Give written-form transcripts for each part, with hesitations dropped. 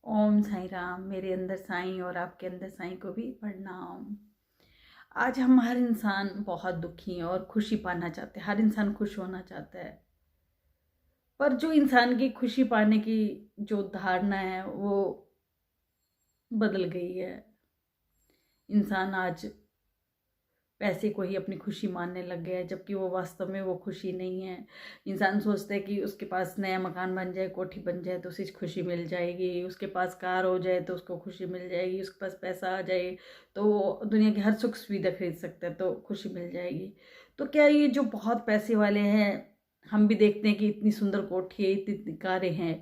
ओम साईं राम। मेरे अंदर साईं और आपके अंदर साईं को भी प्रणाम। आज हम हर इंसान बहुत दुखी है और खुशी पाना चाहते हैं। हर इंसान खुश होना चाहता है, पर जो इंसान की खुशी पाने की जो धारणा है वो बदल गई है। इंसान आज पैसे को ही अपनी खुशी मानने लग गया है, जबकि वो वास्तव में वो खुशी नहीं है। इंसान सोचता है कि उसके पास नया मकान बन जाए, कोठी बन जाए तो उसे खुशी मिल जाएगी, उसके पास कार हो जाए तो उसको खुशी मिल जाएगी, उसके पास पैसा आ जाए तो वो दुनिया की हर सुख सुविधा खरीद सकता है तो खुशी मिल जाएगी। तो क्या ये जो बहुत पैसे वाले हैं, हम भी देखते हैं कि इतनी सुंदर कोठी है, इतनी कारें हैं,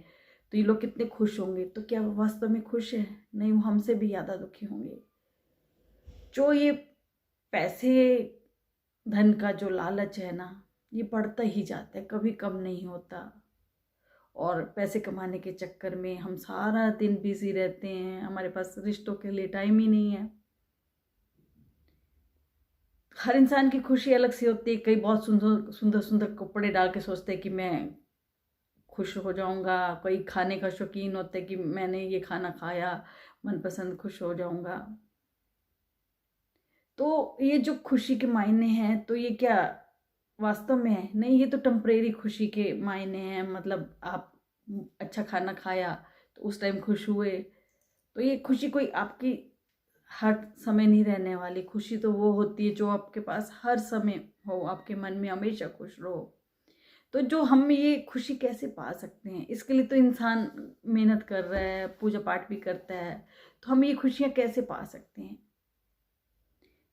तो ये लोग कितने खुश होंगे, तो क्या वो वास्तव में खुश है? नहीं, वो हमसे भी ज़्यादा दुखी होंगे। जो ये पैसे, धन का जो लालच है ना, ये बढ़ता ही जाता है, कभी कम नहीं होता। और पैसे कमाने के चक्कर में हम सारा दिन बिजी रहते हैं, हमारे पास रिश्तों के लिए टाइम ही नहीं है। हर इंसान की खुशी अलग सी होती है। कई बहुत सुंदर सुंदर सुंदर कपड़े डाल के सोचते हैं कि मैं खुश हो जाऊंगा। कोई खाने का शौकीन होते हैं कि मैंने ये खाना खाया, मनपसंद, खुश हो जाऊंगा। तो ये जो खुशी के मायने हैं, तो ये क्या वास्तव में है? नहीं, ये तो टेम्परेरी खुशी के मायने हैं। मतलब आप अच्छा खाना खाया तो उस टाइम खुश हुए, तो ये खुशी कोई आपकी हर समय नहीं रहने वाली। खुशी तो वो होती है जो आपके पास हर समय हो, आपके मन में हमेशा खुश रहो। तो जो हम ये खुशी कैसे पा सकते हैं, इसके लिए तो इंसान मेहनत कर रहा है, पूजा पाठ भी करता है। तो हम ये खुशियाँ कैसे पा सकते हैं?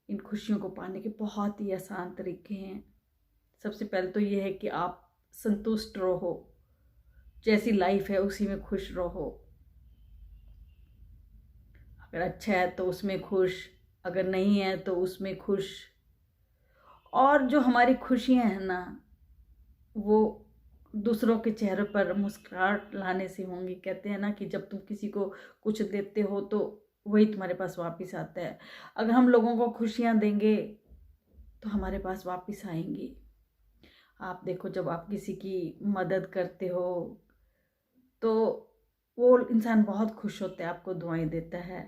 इन खुशियों को पाने के बहुत ही आसान तरीके हैं। सबसे पहले तो ये है कि आप संतुष्ट रहो, जैसी लाइफ है उसी में खुश रहो। अगर अच्छा है तो उसमें खुश, अगर नहीं है तो उसमें खुश। और जो हमारी खुशियां हैं ना, वो दूसरों के चेहरे पर मुस्कुराहट लाने से होंगी। कहते हैं ना कि जब तुम किसी को कुछ देते हो तो वही तुम्हारे पास वापस आता है। अगर हम लोगों को खुशियां देंगे तो हमारे पास वापस आएंगी। आप देखो, जब आप किसी की मदद करते हो तो वो इंसान बहुत खुश होता है, आपको दुआएं देता है,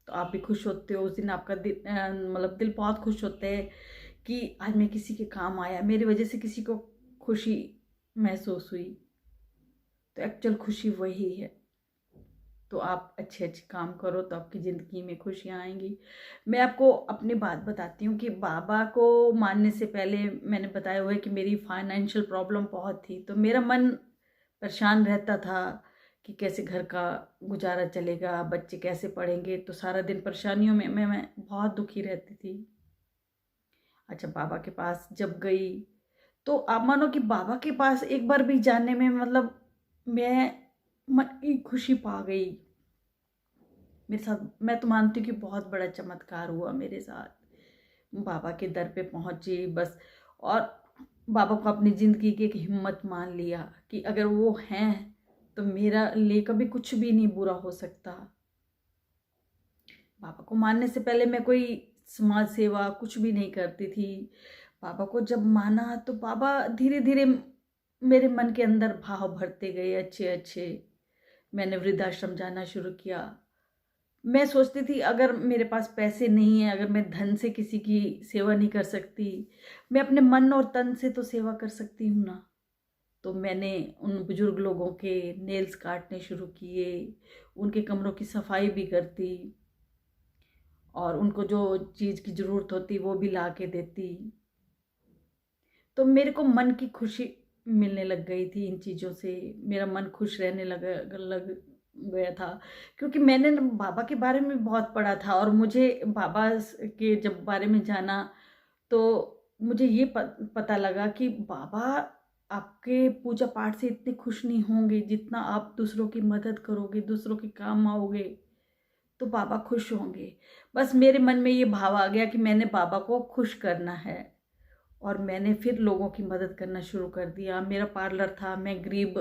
तो आप भी खुश होते हो। उस दिन आपका दिल मतलब दिल बहुत खुश होता है कि आज मैं किसी के काम आया, मेरी वजह से किसी को खुशी महसूस हुई। तो एक्चुअल खुशी वही है। तो आप अच्छे अच्छे काम करो तो आपकी ज़िंदगी में खुशियाँ आएंगी। मैं आपको अपनी बात बताती हूँ कि बाबा को मानने से पहले मैंने बताया हुआ है कि मेरी फाइनेंशियल प्रॉब्लम बहुत थी। तो मेरा मन परेशान रहता था कि कैसे घर का गुजारा चलेगा, बच्चे कैसे पढ़ेंगे। तो सारा दिन परेशानियों में मैं बहुत दुखी रहती थी। अच्छा, बाबा के पास जब गई तो आप मानो कि बाबा के पास एक बार भी जाने में मतलब मैं मन की खुशी पा गई। मेरे साथ, मैं तो मानती हूँ कि बहुत बड़ा चमत्कार हुआ मेरे साथ। बाबा के दर पे पहुंची बस, और बाबा को अपनी ज़िंदगी की एक हिम्मत मान लिया कि अगर वो हैं तो मेरा लिए कभी कुछ भी नहीं बुरा हो सकता। पापा को मानने से पहले मैं कोई समाज सेवा कुछ भी नहीं करती थी। पापा को जब माना तो पापा धीरे धीरे मेरे मन के अंदर भाव भरते गए अच्छे अच्छे। मैंने वृद्धाश्रम जाना शुरू किया। मैं सोचती थी अगर मेरे पास पैसे नहीं है, अगर मैं धन से किसी की सेवा नहीं कर सकती, मैं अपने मन और तन से तो सेवा कर सकती हूँ ना। तो मैंने उन बुजुर्ग लोगों के नेल्स काटने शुरू किए, उनके कमरों की सफाई भी करती, और उनको जो चीज़ की ज़रूरत होती वो भी ला के देती। तो मेरे को मन की खुशी मिलने लग गई थी इन चीज़ों से। मेरा मन खुश रहने लग गया था, क्योंकि मैंने न बाबा के बारे में बहुत पढ़ा था। और मुझे बाबा के जब बारे में जाना तो मुझे ये पता लगा कि बाबा आपके पूजा पाठ से इतने खुश नहीं होंगे जितना आप दूसरों की मदद करोगे, दूसरों के काम आओगे तो बाबा खुश होंगे। बस मेरे मन में ये भाव आ गया कि मैंने बाबा को खुश करना है, और मैंने फिर लोगों की मदद करना शुरू कर दिया। मेरा पार्लर था, मैं गरीब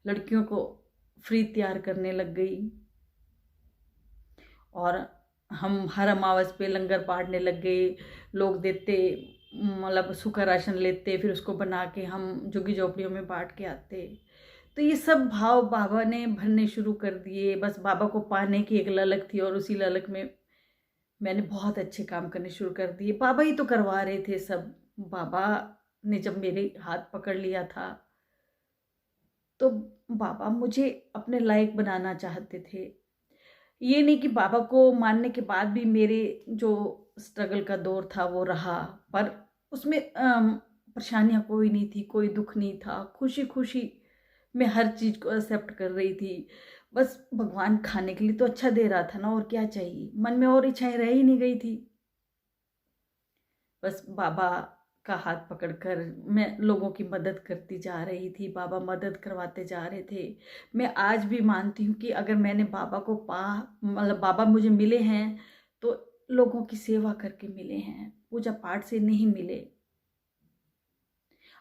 लड़कियों को फ्री तैयार करने लग गई, और हम हर अमावस पे लंगर बांटने लग गए। लोग देते, मतलब सूखा राशन लेते, फिर उसको बना के हम झुग्गी झोपड़ियों में बांट के आते। तो ये सब भाव बाबा ने भरने शुरू कर दिए। बस बाबा को पाने की एक ललक थी और उसी ललक में मैंने बहुत अच्छे काम करने शुरू कर दिए। बाबा ही तो करवा रहे थे सब। बाबा ने जब मेरे हाथ पकड़ लिया था तो बाबा मुझे अपने लायक बनाना चाहते थे। ये नहीं कि बाबा को मानने के बाद भी मेरे जो स्ट्रगल का दौर था वो रहा, पर उसमें परेशानियाँ कोई नहीं थी, कोई दुख नहीं था। खुशी खुशी मैं हर चीज़ को एक्सेप्ट कर रही थी। बस भगवान खाने के लिए तो अच्छा दे रहा था ना, और क्या चाहिए। मन में और इच्छाएं रह ही नहीं गई थी। बस बाबा का हाथ पकड़कर मैं लोगों की मदद करती जा रही थी। बाबा मदद करवाते जा रहे थे। मैं आज भी मानती हूँ कि अगर मैंने बाबा को मतलब बाबा मुझे मिले हैं तो लोगों की सेवा करके मिले हैं, पूजा पाठ से नहीं मिले।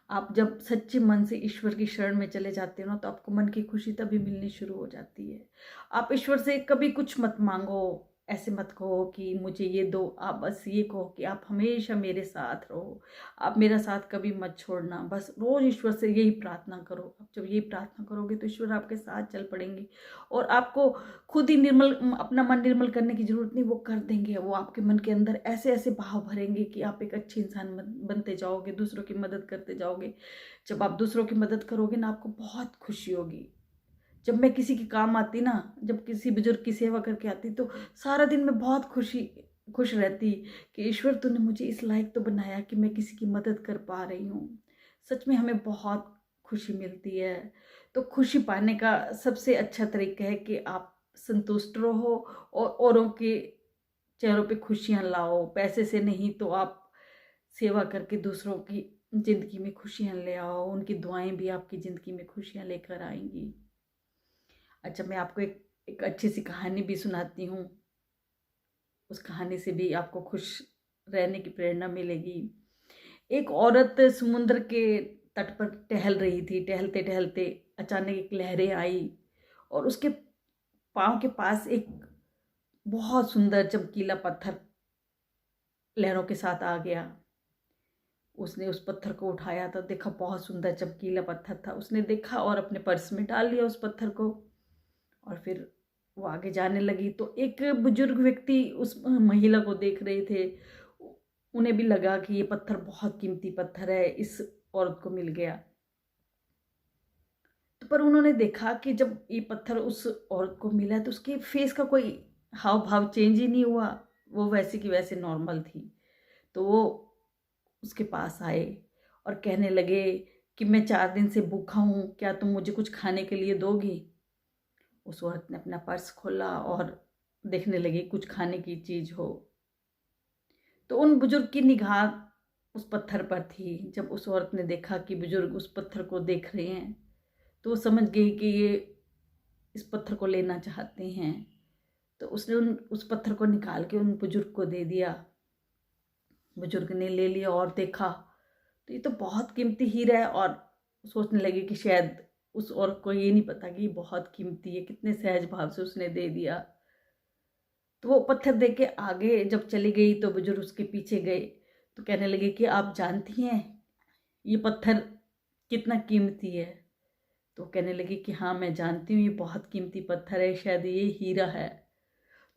आप जब सच्चे मन से ईश्वर की शरण में चले जाते हो ना, तो आपको मन की खुशी तभी मिलनी शुरू हो जाती है। आप ईश्वर से कभी कुछ मत मांगो, ऐसे मत कहो कि मुझे ये दो। आप बस ये कहो कि आप हमेशा मेरे साथ रहो, आप मेरा साथ कभी मत छोड़ना। बस रोज ईश्वर से यही प्रार्थना करो। आप जब यही प्रार्थना करोगे तो ईश्वर आपके साथ चल पड़ेंगे, और आपको खुद ही निर्मल, अपना मन निर्मल करने की जरूरत नहीं, वो कर देंगे। वो आपके मन के अंदर ऐसे ऐसे भाव भरेंगे कि आप एक अच्छे इंसान बनते जाओगे, दूसरों की मदद करते जाओगे। जब आप दूसरों की मदद करोगे ना, आपको बहुत खुशी होगी। जब मैं किसी के काम आती ना, जब किसी बुजुर्ग की सेवा करके आती, तो सारा दिन मैं बहुत खुश रहती कि ईश्वर तूने मुझे इस लायक तो बनाया कि मैं किसी की मदद कर पा रही हूँ। सच में हमें बहुत खुशी मिलती है। तो खुशी पाने का सबसे अच्छा तरीका है कि आप संतुष्ट रहो और औरों के चेहरों पे खुशियाँ लाओ। पैसे से नहीं तो आप सेवा करके दूसरों की ज़िंदगी में खुशियाँ ले आओ। उनकी दुआएं भी आपकी ज़िंदगी में खुशियाँ लेकर आएंगी। अच्छा, मैं आपको एक अच्छी सी कहानी भी सुनाती हूँ। उस कहानी से भी आपको खुश रहने की प्रेरणा मिलेगी। एक औरत समुद्र के तट पर टहल रही थी। टहलते टहलते अचानक एक लहरें आई और उसके पाँव के पास एक बहुत सुंदर चमकीला पत्थर लहरों के साथ आ गया। उसने उस पत्थर को उठाया तो देखा बहुत सुंदर चमकीला पत्थर था। उसने देखा और अपने पर्स में डाल लिया उस पत्थर को, और फिर वो आगे जाने लगी। तो एक बुजुर्ग व्यक्ति उस महिला को देख रहे थे। उन्हें भी लगा कि ये पत्थर बहुत कीमती पत्थर है, इस औरत को मिल गया। तो पर उन्होंने देखा कि जब ये पत्थर उस औरत को मिला तो उसके फेस का कोई हाव भाव चेंज ही नहीं हुआ। वो वैसे की वैसे नॉर्मल थी। तो वो उसके पास आए और कहने लगे कि मैं 4 दिन से भूखा हूँ, क्या तुम मुझे कुछ खाने के लिए दोगी? उस औरत ने अपना पर्स खोला और देखने लगी कुछ खाने की चीज़ हो। तो उन बुजुर्ग की निगाह उस पत्थर पर थी। जब उस औरत ने देखा कि बुजुर्ग उस पत्थर को देख रहे हैं, तो वो समझ गई कि ये इस पत्थर को लेना चाहते हैं। तो उसने उस पत्थर को निकाल के उन बुजुर्ग को दे दिया। बुजुर्ग ने ले लिया और देखा तो ये तो बहुत कीमती हीरा है, और सोचने लगी कि शायद उस औरत को ये नहीं पता कि ये बहुत कीमती है। कितने सहज भाव से उसने दे दिया। तो वो पत्थर दे के आगे जब चली गई तो बुजुर्ग उसके पीछे गए। तो कहने लगे कि आप जानती हैं ये पत्थर कितना कीमती है? तो कहने लगी कि हाँ, मैं जानती हूँ ये बहुत कीमती पत्थर है, शायद ये हीरा है।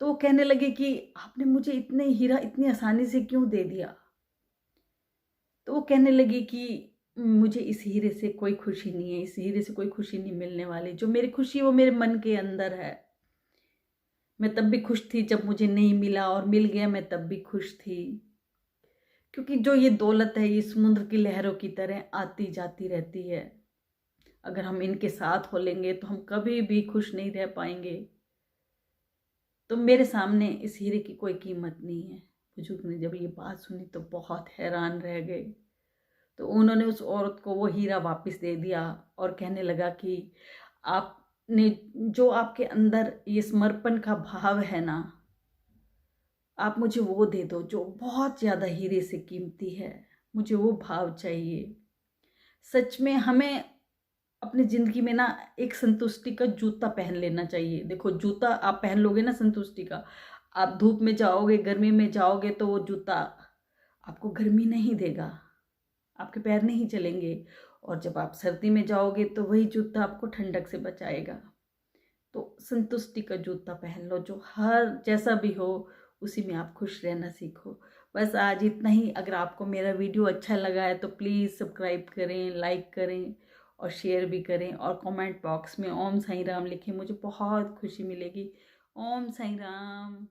तो वो कहने लगे कि आपने मुझे इतने हीरा इतनी आसानी से क्यों दे दिया? तो वो कहने लगी कि मुझे इस हीरे से कोई खुशी नहीं है, इस हीरे से कोई खुशी नहीं मिलने वाली। जो मेरी खुशी है वो मेरे मन के अंदर है। मैं तब भी खुश थी जब मुझे नहीं मिला, और मिल गया मैं तब भी खुश थी। क्योंकि जो ये दौलत है ये समुद्र की लहरों की तरह आती जाती रहती है। अगर हम इनके साथ हो लेंगे तो हम कभी भी खुश नहीं रह पाएंगे। तो मेरे सामने इस हीरे की कोई कीमत नहीं है। बुजुर्ग ने जब ये बात सुनी तो बहुत हैरान रह गए। तो उन्होंने उस औरत को वो हीरा वापस दे दिया और कहने लगा कि आपने जो आपके अंदर ये समर्पण का भाव है ना, आप मुझे वो दे दो जो बहुत ज़्यादा हीरे से कीमती है। मुझे वो भाव चाहिए। सच में हमें अपनी ज़िंदगी में ना एक संतुष्टि का जूता पहन लेना चाहिए। देखो, जूता आप पहन लोगे ना संतुष्टि का, आप धूप में जाओगे, गर्मी में जाओगे तो वो जूता आपको गर्मी नहीं देगा, आपके पैर नहीं चलेंगे। और जब आप सर्दी में जाओगे तो वही जूता आपको ठंडक से बचाएगा। तो संतुष्टि का जूता पहन लो, जो हर जैसा भी हो उसी में आप खुश रहना सीखो। बस आज इतना ही। अगर आपको मेरा वीडियो अच्छा लगा है तो प्लीज़ सब्सक्राइब करें, लाइक करें और शेयर भी करें, और कमेंट बॉक्स में ओम साईं राम लिखें, मुझे बहुत खुशी मिलेगी। ओम साईं राम।